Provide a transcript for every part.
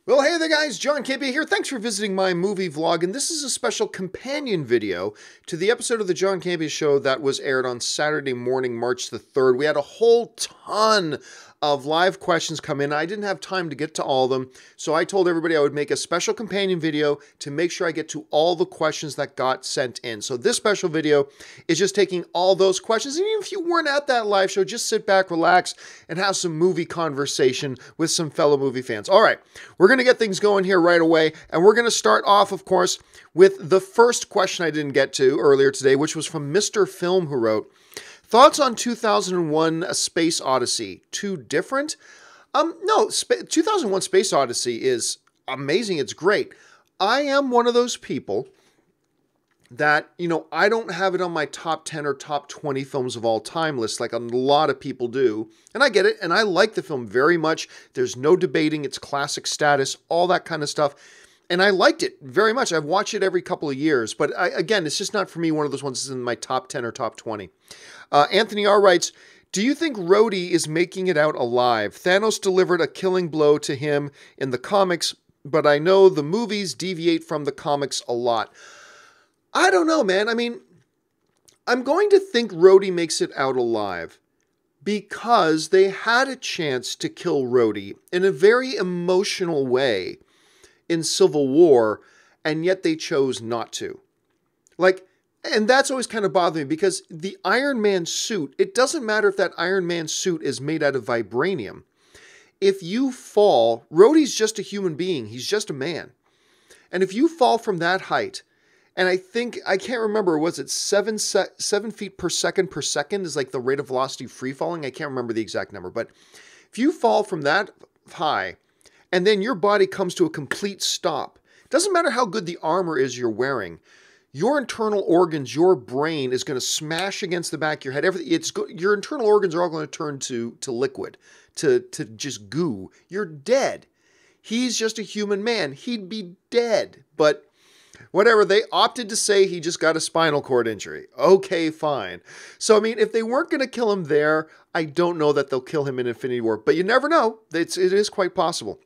Well, hey there guys, John Campea here. Thanks for visiting my movie vlog, and this is a special companion video to the episode of the John Campea Show that was aired on Saturday morning, March the 3rd. We had a whole ton of live questions come in. I didn't have time to get to all of them, so I told everybody I would make a special companion video to make sure I get to all the questions that got sent in. So this special video is just taking all those questions, and even if you weren't at that live show, just sit back, relax, and have some movie conversation with some fellow movie fans. All right, we're going to get things going here right away, and we're going to start off, of course, with the first question I didn't get to earlier today, which was from Mr. Film, who wrote, "Thoughts on 2001: A Space Odyssey? Too different?" No, 2001: Space Odyssey is amazing. It's great. I am one of those people that, I don't have it on my top 10 or top 20 films of all time list like a lot of people do. And I get it, and I like the film very much. There's no debating its classic status, all that kind of stuff. And I liked it very much. I've watched it every couple of years. But again, it's just not for me one of those ones that's in my top 10 or top 20. Anthony R. writes, "Do you think Rhodey is making it out alive? Thanos delivered a killing blow to him in the comics, but I know the movies deviate from the comics a lot." I don't know, man. I mean, I'm going to think Rhodey makes it out alive because they had a chance to kill Rhodey in a very emotional way in Civil War, and yet they chose not to. And that's always kind of bothered me because the Iron Man suit, it doesn't matter if that Iron Man suit is made out of vibranium. If you fall, Rhodey's just a human being. He's just a man. And if you fall from that height, and I can't remember, was it 7 feet per second is like the rate of velocity free falling? I can't remember the exact number. But if you fall from that high and then your body comes to a complete stop, it doesn't matter how good the armor is you're wearing, your internal organs, your brain is going to smash against the back of your head. Your internal organs are all going to turn to liquid, to just goo. You're dead. He's just a human man. He'd be dead. But whatever, they opted to say he just got a spinal cord injury. Okay, fine. So, I mean, if they weren't going to kill him there, I don't know that they'll kill him in Infinity War. But you never know. It is quite possible.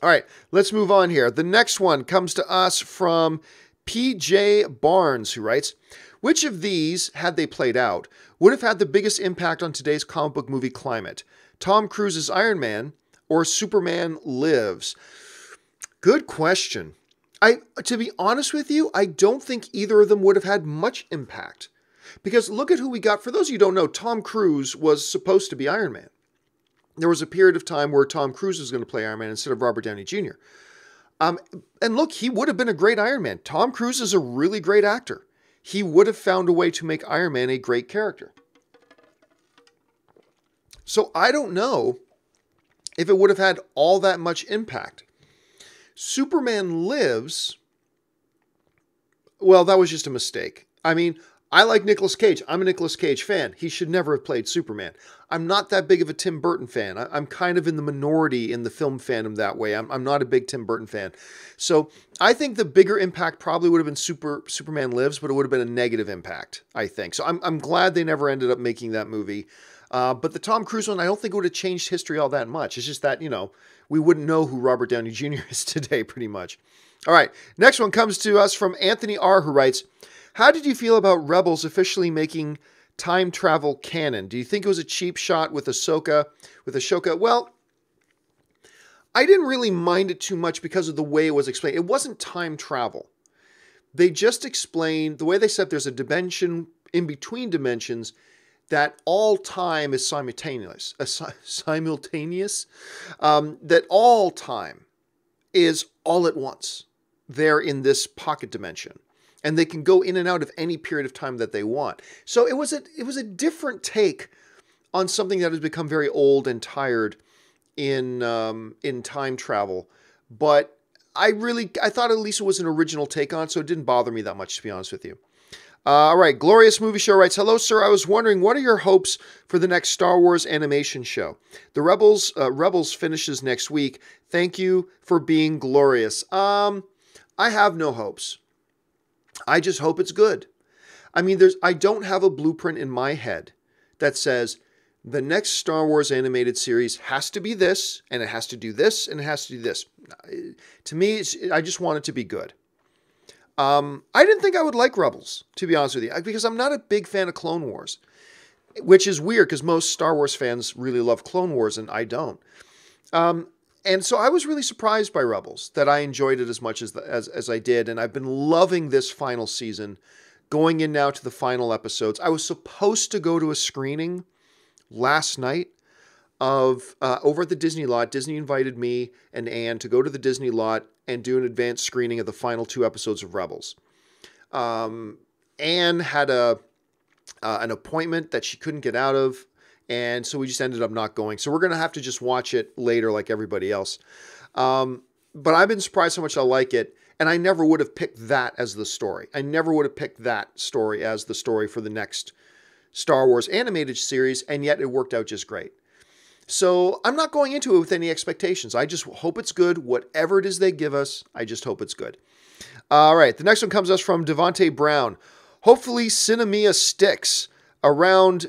All right, let's move on here. The next one comes to us from P.J. Barnes, who writes, "Which of these, had they played out, would have had the biggest impact on today's comic book movie climate? Tom Cruise's Iron Man or Superman Lives?" Good question. To be honest with you, I don't think either of them would have had much impact. Because look at who we got. For those of you who don't know, Tom Cruise was supposed to be Iron Man. There was a period of time where Tom Cruise was going to play Iron Man instead of Robert Downey Jr. And look, he would have been a great Iron Man. Tom Cruise is a really great actor. He would have found a way to make Iron Man a great character. So I don't know if it would have had all that much impact. Superman Lives, well, that was just a mistake. I mean, I like Nicolas Cage. I'm a Nicolas Cage fan. He should never have played Superman. I'm not that big of a Tim Burton fan. I'm kind of in the minority in the film fandom that way. I'm not a big Tim Burton fan. So I think the bigger impact probably would have been Superman Lives, but it would have been a negative impact, I think. So I'm glad they never ended up making that movie. But the Tom Cruise one, I don't think it would have changed history all that much. It's just that, we wouldn't know who Robert Downey Jr. is today, pretty much. All right, next one comes to us from Anthony R., who writes, "How did you feel about Rebels officially making time travel canon? Do you think it was a cheap shot with Ahsoka? Well, I didn't really mind it too much because of the way it was explained. It wasn't time travel. They just explained, the way they said there's a dimension in between dimensions, that all time is simultaneous, that all time is all at once there in this pocket dimension. And they can go in and out of any period of time that they want. So it was a different take on something that has become very old and tired in time travel. But I thought at least it was an original take on it, so it didn't bother me that much, to be honest with you. All right, Glorious Movie Show writes, "Hello, sir. I was wondering, what are your hopes for the next Star Wars animation show? The Rebels finishes next week. Thank you for being glorious." I have no hopes. I just hope it's good. I mean, I don't have a blueprint in my head that says the next Star Wars animated series has to be this, and it has to do this, and it has to do this. To me, I just want it to be good. I didn't think I would like Rebels, to be honest with you, because I'm not a big fan of Clone Wars, which is weird because most Star Wars fans really love Clone Wars, and I don't. And so I was really surprised by Rebels, that I enjoyed it as much as I did, and I've been loving this final season, going in now to the final episodes. I was supposed to go to a screening last night of over at the Disney lot. Disney invited me and Anne to go to the Disney lot and do an advanced screening of the final 2 episodes of Rebels. Anne had an appointment that she couldn't get out of, and so we just ended up not going. So we're going to have to just watch it later like everybody else. But I've been surprised how much I like it, and I never would have picked that as the story. I never would have picked that story as the story for the next Star Wars animated series, and yet it worked out just great. So I'm not going into it with any expectations. I just hope it's good. Whatever it is they give us, I just hope it's good. All right, the next one comes to us from Devontae Brown. Hopefully Cinemia sticks around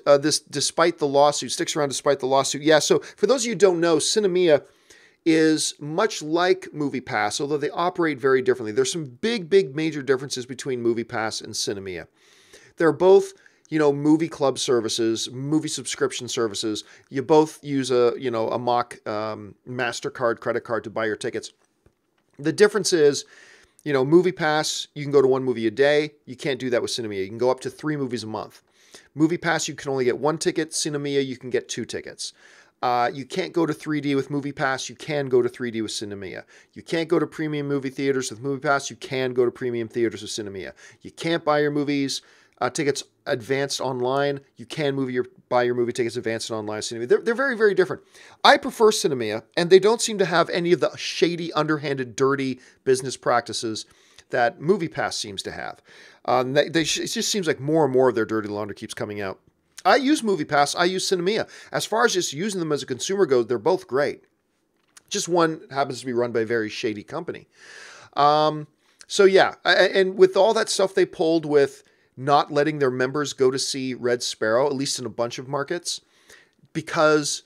despite the lawsuit. Yeah, so for those of you who don't know, Cinemia is much like MoviePass, although they operate very differently. There's some big major differences between MoviePass and Cinemia. They're both, movie club services, movie subscription services. You both use a mock MasterCard credit card to buy your tickets. The difference is, MoviePass, you can go to 1 movie a day. You can't do that with Cinemia. You can go up to 3 movies a month. MoviePass, you can only get 1 ticket. Cinemia, you can get 2 tickets. You can't go to 3D with MoviePass. You can go to 3D with Cinemia. You can't go to premium movie theaters with MoviePass. You can go to premium theaters with Cinemia. You can't buy your tickets advanced online. You can buy your movie tickets advanced and online. Cinemia. They're very, very different. I prefer Cinemia, and they don't seem to have any of the shady, underhanded, dirty business practices that MoviePass seems to have. It just seems like more and more of their dirty laundry keeps coming out. I use MoviePass. I use Cinemia. As far as just using them as a consumer goes, they're both great. Just one happens to be run by a very shady company. So yeah, and with all that stuff they pulled with not letting their members go to see Red Sparrow, at least in a bunch of markets, because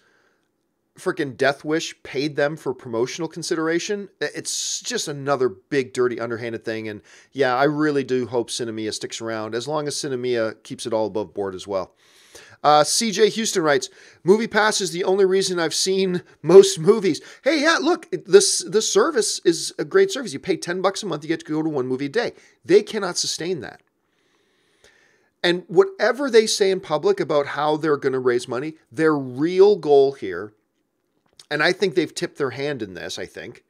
freaking Death Wish paid them for promotional consideration. It's just another big, dirty, underhanded thing. And yeah, I really do hope Cinemia sticks around, as long as Cinemia keeps it all above board as well. CJ Houston writes, MoviePass is the only reason I've seen most movies. Hey, yeah, look, this service is a great service. You pay $10 a month, you get to go to 1 movie a day. They cannot sustain that. And whatever they say in public about how they're going to raise money, their real goal here, and I think they've tipped their hand in this, I think.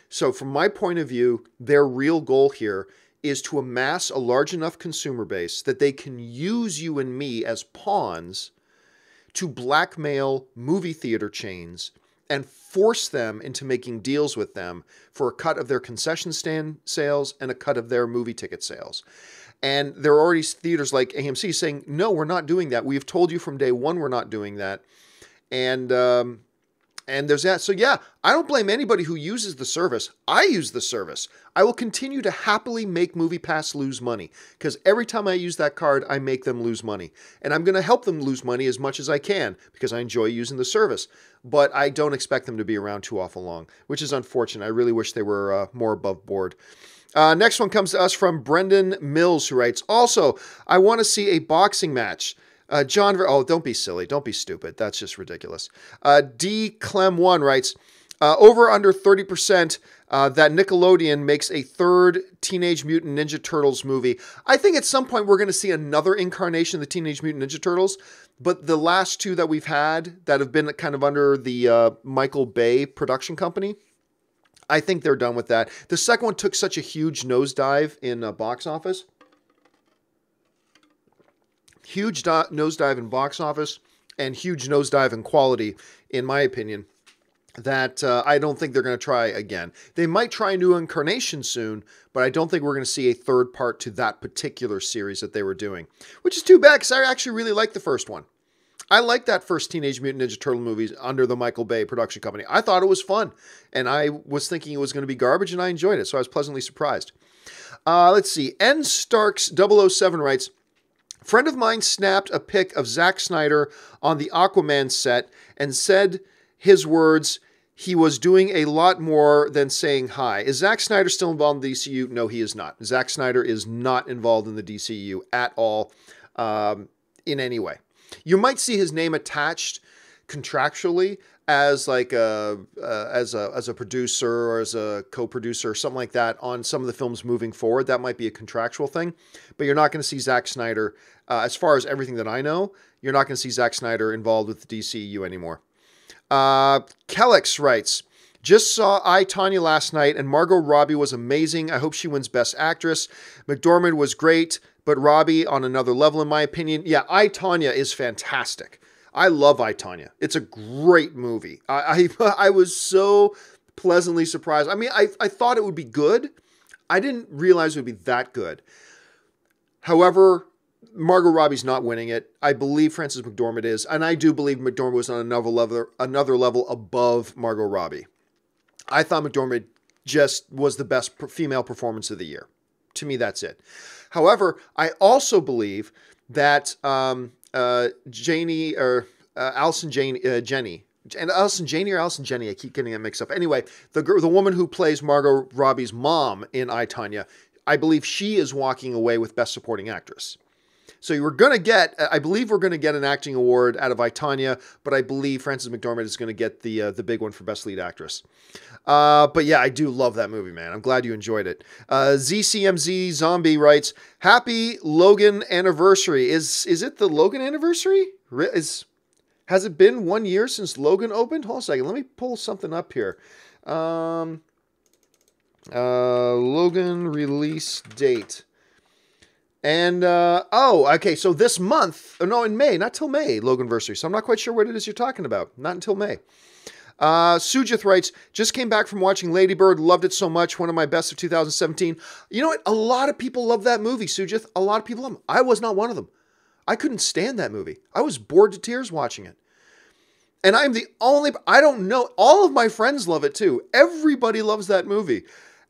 So from my point of view, their real goal here is to amass a large enough consumer base that they can use you and me as pawns to blackmail movie theater chains and force them into making deals with them for a cut of their concession stand sales and a cut of their movie ticket sales. And there are already theaters like AMC saying, no, we're not doing that. We've told you from day one we're not doing that. And there's that. So yeah, I don't blame anybody who uses the service. I use the service. I will continue to happily make MoviePass lose money, because every time I use that card, I make them lose money. And I'm going to help them lose money as much as I can, because I enjoy using the service. But I don't expect them to be around too awful long, which is unfortunate. I really wish they were more above board. Next one comes to us from Brendan Mills, who writes, also, I want to see a boxing match. Don't be silly. Don't be stupid. That's just ridiculous. D. Clem1 writes, over under 30% that Nickelodeon makes a 3rd Teenage Mutant Ninja Turtles movie. I think at some point we're going to see another incarnation of the Teenage Mutant Ninja Turtles, but the last 2 that we've had that have been kind of under the Michael Bay production company, I think they're done with that. The second one took such a huge nosedive in box office. Huge nosedive in box office and huge nosedive in quality, in my opinion, that I don't think they're going to try again. They might try a new incarnation soon, but I don't think we're going to see a 3rd part to that particular series that they were doing, which is too bad because I actually really liked the first one. I liked that first Teenage Mutant Ninja Turtle movies under the Michael Bay production company. I thought it was fun, and I was thinking it was going to be garbage, and I enjoyed it, so I was pleasantly surprised. Let's see. N. Starks 007 writes, Friend of mine snapped a pic of Zack Snyder on the Aquaman set and said his words, he was doing a lot more than saying hi. Is Zack Snyder still involved in the DCU? No, he is not. Zack Snyder is not involved in the DCU at all in any way. You might see his name attached contractually as like as a producer or as a co-producer or something like that on some of the films moving forward. That might be a contractual thing, but you're not going to see Zack Snyder, as far as everything that I know, you're not going to see Zack Snyder involved with the DCU anymore. Kellex writes, just saw I, Tonya last night and Margot Robbie was amazing. I hope she wins Best Actress. McDormand was great, but Robbie on another level in my opinion. Yeah, I, Tonya is fantastic. I love I, Tonya. It's a great movie. I was so pleasantly surprised. I mean, I thought it would be good. I didn't realize it would be that good. However, Margot Robbie's not winning it. I believe Frances McDormand is, and I do believe McDormand was on another level above Margot Robbie. I thought McDormand just was the best female performance of the year. To me, that's it. However, I also believe that Jenny or Jenny. And Allison Janney or Allison Jenny, I keep getting that mixed up. Anyway, the woman who plays Margot Robbie's mom in I, Tonya, I believe she is walking away with Best Supporting Actress. So we're going to get, I believe we're going to get an acting award out of I, Tonya, but I believe Frances McDormand is going to get the big one for Best Lead Actress. But yeah, I do love that movie, man. I'm glad you enjoyed it. ZCMZ Zombie writes, Happy Logan anniversary. Is it the Logan anniversary? Has it been 1 year since Logan opened? Hold on a second. Let me pull something up here. Logan release date. And, okay, so this month, in May, not till May, Loganversary. So I'm not quite sure what it is you're talking about. Not until May. Sujith writes, just came back from watching Lady Bird, loved it so much, one of my best of 2017. You know what? A lot of people love that movie, Sujith. A lot of people love it. I was not one of them. I couldn't stand that movie. I was bored to tears watching it. And I'm the only, I don't know, all of my friends love it too. Everybody loves that movie.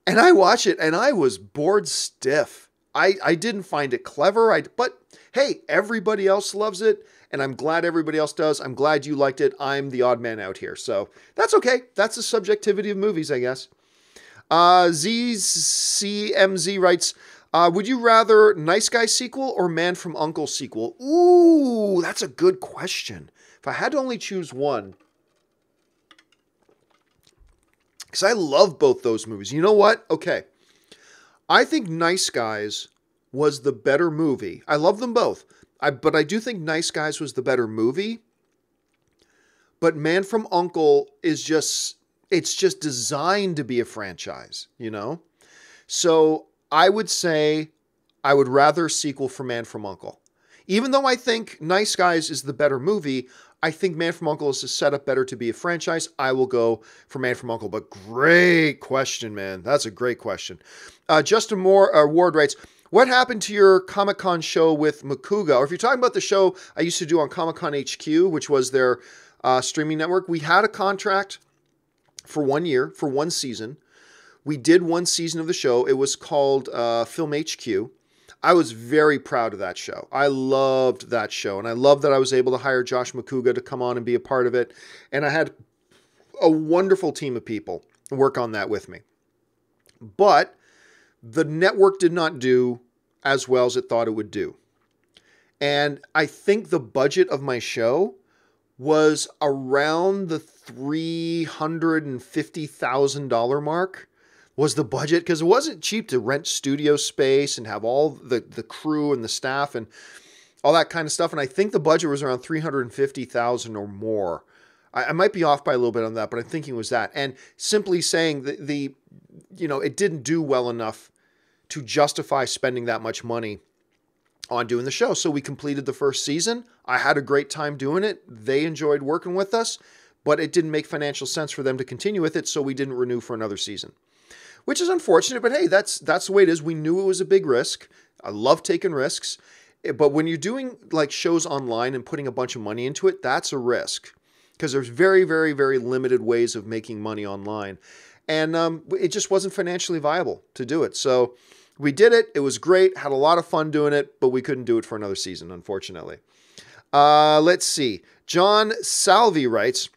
And I watch it and I was bored stiff. I didn't find it clever, but hey, everybody else loves it, and I'm glad everybody else does. I'm glad you liked it. I'm the odd man out here, so that's okay. That's the subjectivity of movies, I guess. ZCMZ writes, would you rather Nice Guy sequel or Man from U.N.C.L.E. sequel? Ooh, that's a good question. If I had to only choose one, because I love both those movies. You know what? Okay. I think Nice Guys was the better movie. I love them both. But I do think Nice Guys was the better movie. But Man from U.N.C.L.E. is just designed to be a franchise, you know? So I would say I would rather a sequel for Man from U.N.C.L.E. Even though I think Nice Guys is the better movie, I think Man from U.N.C.L.E. is set up better to be a franchise. I will go for Man from U.N.C.L.E. But great question, man. That's a great question. Justin Ward writes, what happened to your Comic-Con show with Makuga? Or if you're talking about the show I used to do on Comic-Con HQ, which was their streaming network, we had a contract for 1 year, for one season. We did one season of the show. It was called Film HQ. I was very proud of that show. I loved that show. And I loved that I was able to hire Josh Makuga to come on and be a part of it. And I had a wonderful team of people work on that with me. But the network did not do as well as it thought it would do. And I think the budget of my show was around the $350,000 mark. Was the budget, because it wasn't cheap to rent studio space and have all the crew and the staff and all that kind of stuff. And I think the budget was around $350,000 or more. I might be off by a little bit on that, but I'm thinking it was that. And simply saying that it didn't do well enough to justify spending that much money on doing the show. So we completed the first season. I had a great time doing it. They enjoyed working with us, but it didn't make financial sense for them to continue with it. So we didn't renew for another season. Which is unfortunate, but hey, that's the way it is. We knew it was a big risk. I love taking risks. But when you're doing like shows online and putting a bunch of money into it, that's a risk. Because there's very, very, very limited ways of making money online. And it just wasn't financially viable to do it. So We did it. It was great. Had a lot of fun doing it, but we couldn't do it for another season, unfortunately. Let's see. John Salvi writes,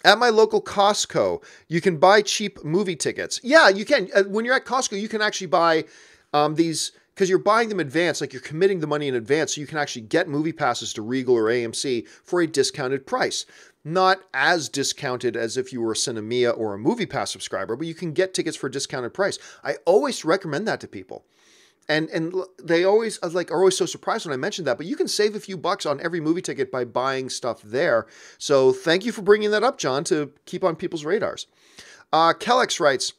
at my local Costco, you can buy cheap movie tickets. Yeah, you can. When you're at Costco, you can actually buy these, because you're buying them in advance, like you're committing the money in advance, so you can actually get movie passes to Regal or AMC for a discounted price. Not as discounted as if you were a Cinemia or a MoviePass subscriber, but you can get tickets for a discounted price. I always recommend that to people. And they always are always so surprised when I mention that, but you can save a few bucks on every movie ticket by buying stuff there. So thank you for bringing that up, John, to keep on people's radars. Kellex writes,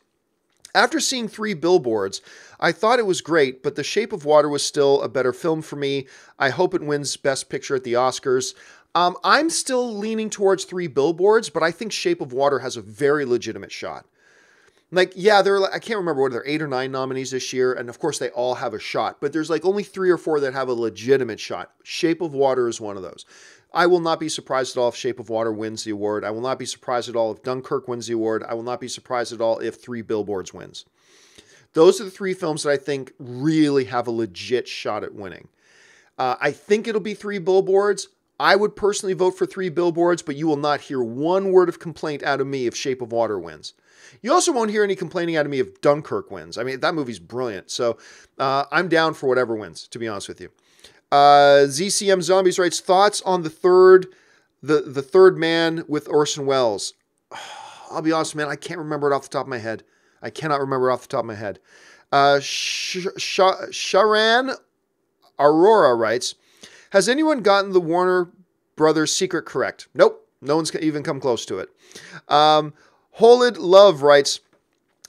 after seeing 3 Billboards, I thought it was great, but The Shape of Water was still a better film for me. I hope it wins Best Picture at the Oscars. I'm still leaning towards 3 Billboards, but I think Shape of Water has a very legitimate shot. Like, yeah, I can't remember what, there are 8 or 9 nominees this year, and of course they all have a shot, but there's like only 3 or 4 that have a legitimate shot. Shape of Water is one of those. I will not be surprised at all if Shape of Water wins the award. I will not be surprised at all if Dunkirk wins the award. I will not be surprised at all if 3 Billboards wins. Those are the 3 films that I think really have a legit shot at winning. I think it'll be 3 Billboards. I would personally vote for 3 Billboards, but you will not hear one word of complaint out of me if Shape of Water wins. You also won't hear any complaining out of me if Dunkirk wins. I mean, that movie's brilliant. So I'm down for whatever wins, to be honest with you. ZCM Zombies writes, thoughts on the third Man with Orson Welles. I'll be honest, man, I can't remember it off the top of my head. I cannot remember it off the top of my head. Sharan Aurora writes, has anyone gotten the Warner Brothers secret correct? Nope. No one's even come close to it. Holid Love writes,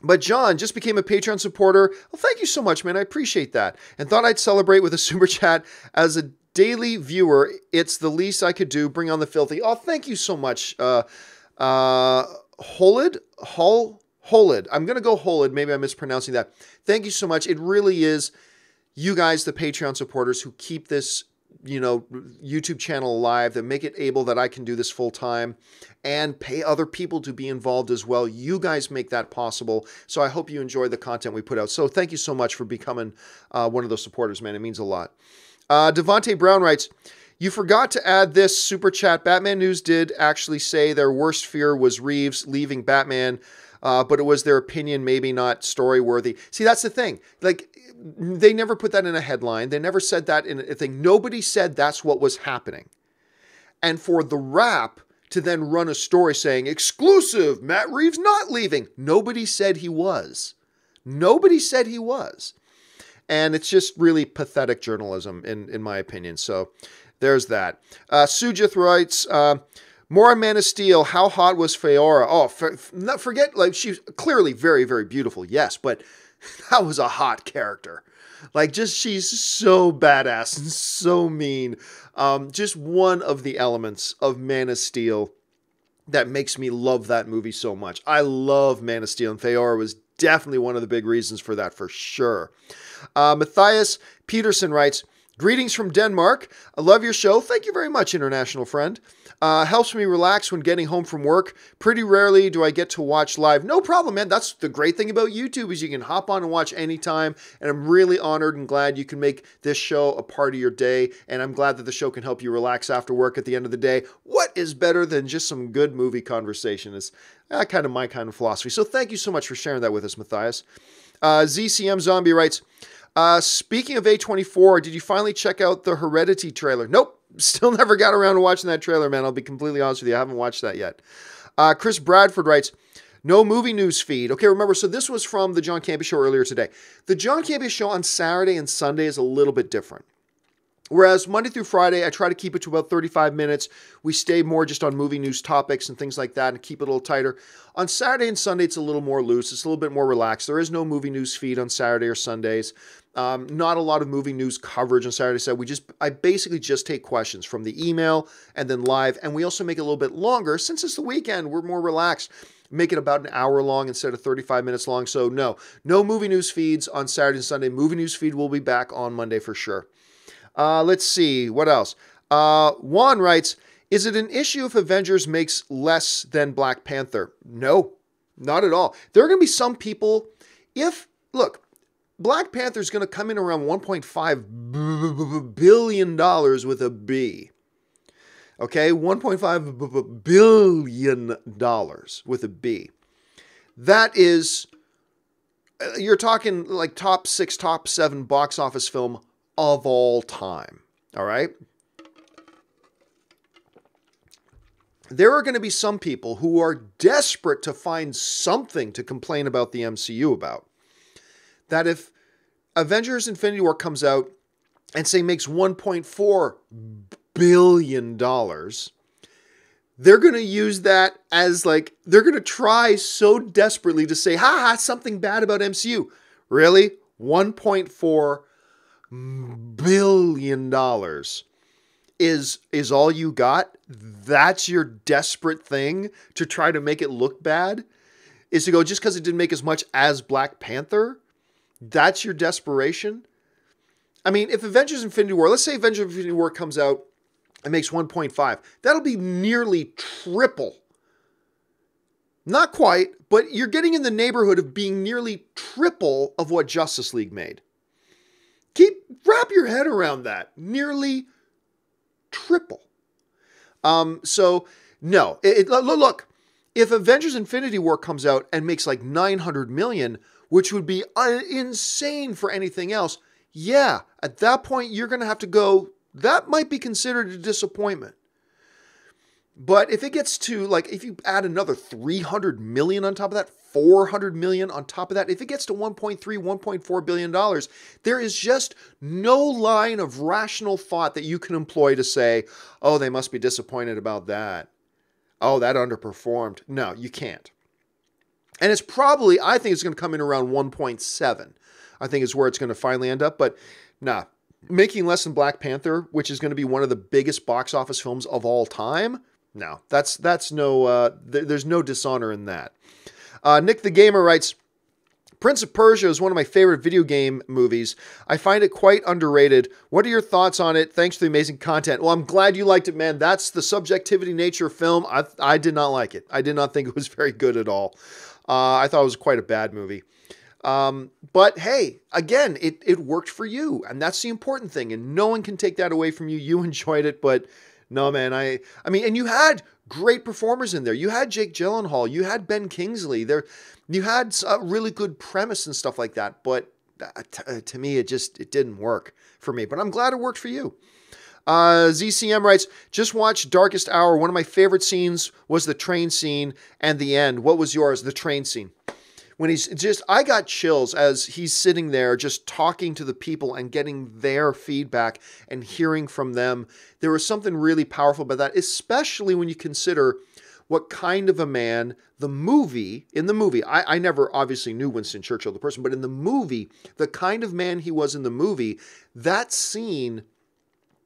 but John just became a Patreon supporter. Well, thank you so much, man. I appreciate that. And thought I'd celebrate with a super chat. As a daily viewer, it's the least I could do. Bring on the filthy. Oh, thank you so much. Holid? I'm going to go Holid. Maybe I'm mispronouncing that. Thank you so much. It really is you guys, the Patreon supporters, who keep this YouTube channel alive, that make it able that I can do this full time and pay other people to be involved as well. You guys make that possible. So I hope you enjoy the content we put out. So thank you so much for becoming one of those supporters, man. It means a lot. Devontae Brown writes, you forgot to add this super chat. Batman News did actually say their worst fear was Reeves leaving Batman, but it was their opinion, maybe not story worthy. See, that's the thing. Like, they never put that in a headline. They never said that in a thing. Nobody said that's what was happening. And for The Wrap to then run a story saying, exclusive, Matt Reeves not leaving. Nobody said he was. Nobody said he was. And it's just really pathetic journalism, in my opinion. So there's that. Sujith writes, more on Man of Steel. How hot was Feora? Oh, forget, like, she's clearly very, very beautiful. Yes, but that was a hot character. Like, just, she's so badass and so mean. Just one of the elements of Man of Steel that makes me love that movie so much. I love Man of Steel, and Feora was definitely one of the big reasons for that, for sure. Matthias Peterson writes, greetings from Denmark. I love your show. Thank you very much, international friend. Helps me relax when getting home from work. Pretty rarely do I get to watch live. No problem, man. That's the great thing about YouTube, is you can hop on and watch anytime. And I'm really honored and glad you can make this show a part of your day. And I'm glad that the show can help you relax after work at the end of the day. What is better than just some good movie conversation? Is kind of my kind of philosophy. So thank you so much for sharing that with us, Matthias. ZCM Zombie writes, speaking of A24, did you finally check out the Heredity trailer? Nope. Still never got around to watching that trailer, man. I'll be completely honest with you. I haven't watched that yet. Chris Bradford writes, no movie news feed. Okay, remember, so this was from the John Campea Show earlier today. The John Campea Show on Saturday and Sunday is a little bit different. Whereas Monday through Friday, I try to keep it to about 35 minutes. We stay more just on movie news topics and things like that and keep it a little tighter. On Saturday and Sunday, it's a little more loose. It's a little bit more relaxed. There is no movie news feed on Saturday or Sundays. Not a lot of movie news coverage on Saturday. So I basically just take questions from the email and then live. And we also make it a little bit longer. Since it's the weekend, we're more relaxed. Make it about an hour long instead of 35 minutes long. So no movie news feeds on Saturday and Sunday. Movie news feed will be back on Monday for sure. Let's see. What else? Juan writes, is it an issue if Avengers makes less than Black Panther? No, not at all. There are going to be some people, look, Black Panther is going to come in around $1.5 billion with a B. Okay, $1.5 billion with a B. That is, you're talking like top 6, top 7 box office film of all time. All right? There are going to be some people who are desperate to find something to complain about the MCU about. That if Avengers Infinity War comes out and say makes $1.4 billion, they're going to use that as like, they're going to try so desperately to say, something bad about MCU. Really? $1.4 billion is all you got? That's your desperate thing to try to make it look bad? Is to go, just because it didn't make as much as Black Panther? That's your desperation? I mean, if Avengers Infinity War, let's say Avengers Infinity War comes out and makes 1.5, that'll be nearly triple. Not quite, but you're getting in the neighborhood of being nearly triple of what Justice League made. Wrap your head around that. Nearly triple. So no, look, if Avengers Infinity War comes out and makes like 900 million, which would be insane for anything else, yeah, at that point you're going to have to go, that might be considered a disappointment. But if it gets to, like, if you add another 300 million on top of that, 400 million on top of that, if it gets to 1.3, $1.4 billion, there is just no line of rational thought that you can employ to say, oh, they must be disappointed about that. Oh, that underperformed. No, you can't. And it's probably, I think it's going to come in around 1.7. I think is where it's going to finally end up. But nah, making less than Black Panther, which is going to be one of the biggest box office films of all time, no, that's no, there's no dishonor in that. Nick the Gamer writes, Prince of Persia is one of my favorite video game movies. I find it quite underrated. What are your thoughts on it? Thanks for the amazing content. Well, I'm glad you liked it, man. That's the subjectivity nature of film. I did not like it. I did not think it was very good at all. I thought it was quite a bad movie. But hey, again, it worked for you, and that's the important thing, and no one can take that away from you. You enjoyed it, but no, man, I mean, and you had great performers in there. You had Jake Gyllenhaal, you had Ben Kingsley there, you had a really good premise and stuff like that, but to me, it didn't work for me, but I'm glad it worked for you. ZCM writes, just watched Darkest Hour. One of my favorite scenes was the train scene and the end. What was yours? The train scene. When I got chills as he's sitting there just talking to the people and getting their feedback and hearing from them. There was something really powerful about that, especially when you consider what kind of a man in the movie, I never obviously knew Winston Churchill, the person, but in the movie, the kind of man he was in the movie, that scene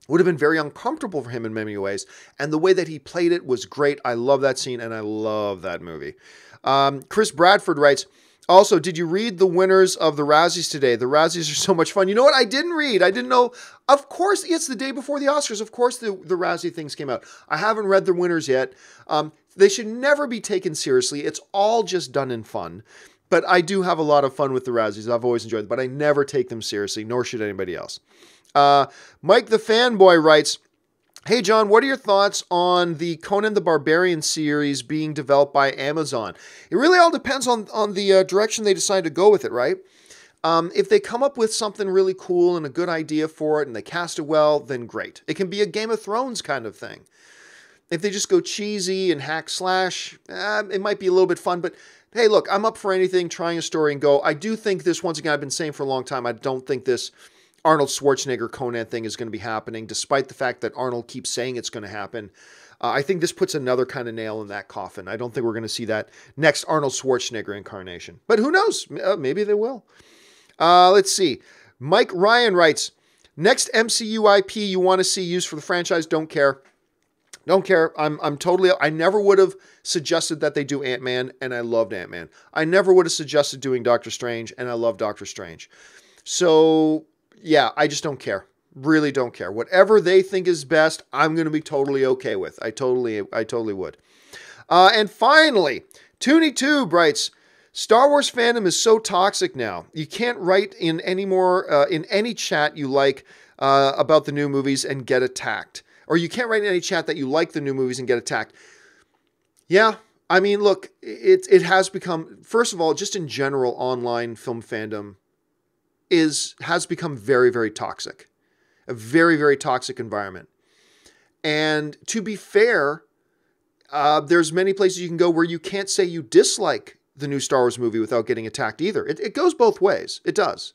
would have been very uncomfortable for him in many ways. And the way that he played it was great. I love that scene and I love that movie. Chris Bradford writes, also, did you read the winners of the Razzies today? The Razzies are so much fun. You know what? I didn't read. I didn't know. Of course, it's the day before the Oscars. Of course, the Razzie things came out. I haven't read the winners yet. They should never be taken seriously. It's all just done in fun. But I do have a lot of fun with the Razzies. I've always enjoyed them, but I never take them seriously, nor should anybody else. Mike the Fanboy writes, hey, John, what are your thoughts on the Conan the Barbarian series being developed by Amazon? It really all depends on the direction they decide to go with it, right? If they come up with something really cool and a good idea for it and they cast it well, then great. It can be a Game of Thrones kind of thing. If they just go cheesy and hack slash, it might be a little bit fun, but hey, look, I'm up for anything, trying a story and go. I do think this, once again, I've been saying for a long time, I don't think this Arnold Schwarzenegger Conan thing is going to be happening, despite the fact that Arnold keeps saying it's going to happen. I think this puts another kind of nail in that coffin. I don't think we're going to see that next Arnold Schwarzenegger incarnation. But who knows? Maybe they will. Let's see. Mike Ryan writes, next MCU IP you want to see used for the franchise, don't care. Don't care. I never would have suggested that they do Ant-Man, and I loved Ant-Man. I never would have suggested doing Doctor Strange, and I love Doctor Strange. So yeah, I just don't care. Really don't care. Whatever they think is best, I'm going to be totally okay with. I totally would. And finally, ToonieTube writes, Star Wars fandom is so toxic now. You can't write in any more, in any chat you like about the new movies and get attacked. Or you can't write in any chat that you like the new movies and get attacked. Yeah, I mean, look, it has become, first of all, just in general, online film fandom has become very, very toxic. A very, very toxic environment. And to be fair, there's many places you can go where you can't say you dislike the new Star Wars movie without getting attacked either. It goes both ways. It does.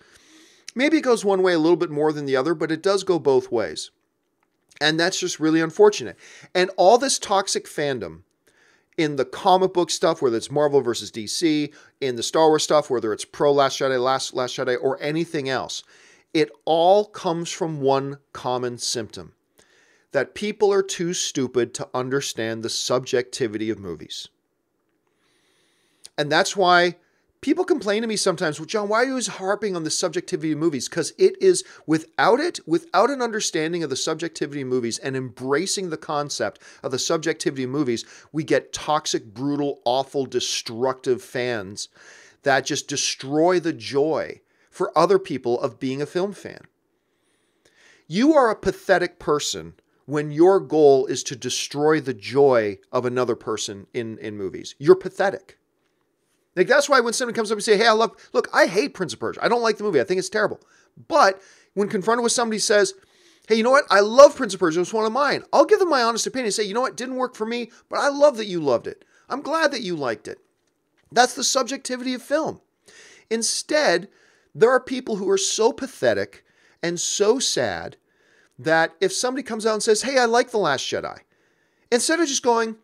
Maybe it goes one way a little bit more than the other, but it does go both ways. And that's just really unfortunate. And all this toxic fandom in the comic book stuff, whether it's Marvel versus DC, in the Star Wars stuff, whether it's pro Last Jedi, Last Jedi, or anything else, it all comes from one common symptom. That people are too stupid to understand the subjectivity of movies. And that's why people complain to me sometimes, well, John, why are you always harping on the subjectivity of movies? Because it is, without an understanding of the subjectivity of movies and embracing the concept of the subjectivity of movies, we get toxic, brutal, awful, destructive fans that just destroy the joy for other people of being a film fan. You are a pathetic person when your goal is to destroy the joy of another person in movies. You're pathetic. Like, that's why when somebody comes up and say, hey, I hate Prince of Persia. I don't like the movie. I think it's terrible. But when confronted with somebody who says, hey, you know what? I love Prince of Persia. It's one of mine. I'll give them my honest opinion and say, you know what? It didn't work for me, but I love that you loved it. I'm glad that you liked it. That's the subjectivity of film. Instead, there are people who are so pathetic and so sad that if somebody comes out and says, hey, I like The Last Jedi, instead of just going,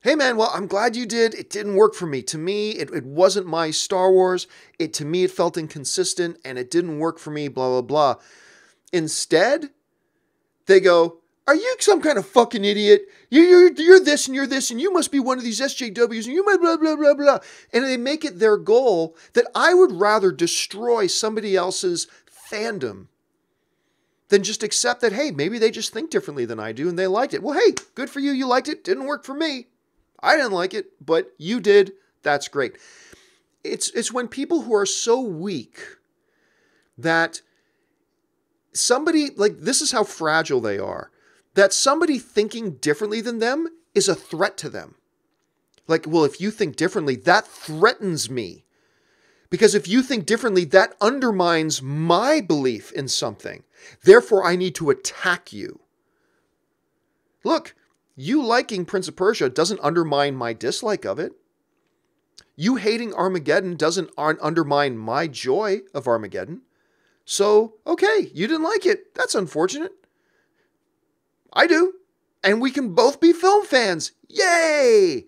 hey man, well, I'm glad you did. It didn't work for me. To me, it wasn't my Star Wars. To me, it felt inconsistent and it didn't work for me, blah, blah, blah. Instead, they go, are you some kind of fucking idiot? You're this and you're this and you must be one of these SJWs and you might blah, blah, blah, blah. And they make it their goal that I would rather destroy somebody else's fandom than just accept that, hey, maybe they just think differently than I do and they liked it. Well, hey, good for you. You liked it. Didn't work for me. I didn't like it, but you did. That's great. It's when people who are so weak that somebody, like, this is how fragile they are, that somebody thinking differently than them is a threat to them. Like, well, if you think differently, that threatens me. Because if you think differently, that undermines my belief in something. Therefore, I need to attack you. Look, you liking Prince of Persia doesn't undermine my dislike of it. You hating Armageddon doesn't undermine my joy of Armageddon. So, okay, you didn't like it. That's unfortunate. I do. And we can both be film fans. Yay!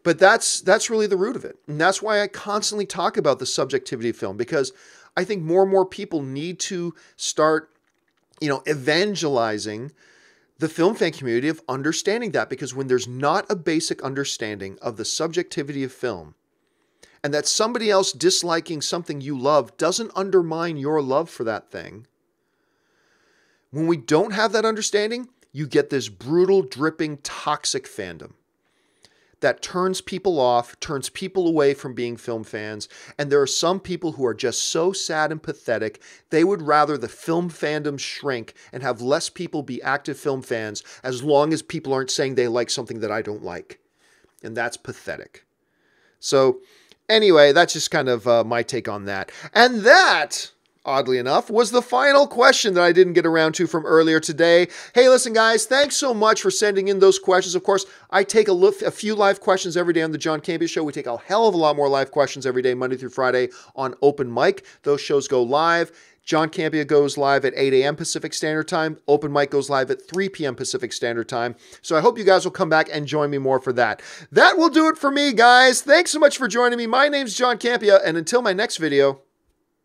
But that's really the root of it. And that's why I constantly talk about the subjectivity of film, because I think more and more people need to start, evangelizing the film fan community of understanding that, because when there's not a basic understanding of the subjectivity of film, and that somebody else disliking something you love doesn't undermine your love for that thing, when we don't have that understanding, you get this brutal, dripping, toxic fandom that turns people off, turns people away from being film fans. And there are some people who are just so sad and pathetic, they would rather the film fandom shrink and have less people be active film fans as long as people aren't saying they like something that I don't like. And that's pathetic. So anyway, that's just kind of my take on that. And that, oddly enough, was the final question that I didn't get around to from earlier today. Hey, listen, guys, thanks so much for sending in those questions. Of course, I take a few live questions every day on the John Campea Show. We take a hell of a lot more live questions every day, Monday through Friday on Open Mic. Those shows go live. John Campea goes live at 8 a.m. Pacific Standard Time. Open Mic goes live at 3 p.m. Pacific Standard Time. So I hope you guys will come back and join me more for that. That will do it for me, guys. Thanks so much for joining me. My name's John Campea, and until my next video,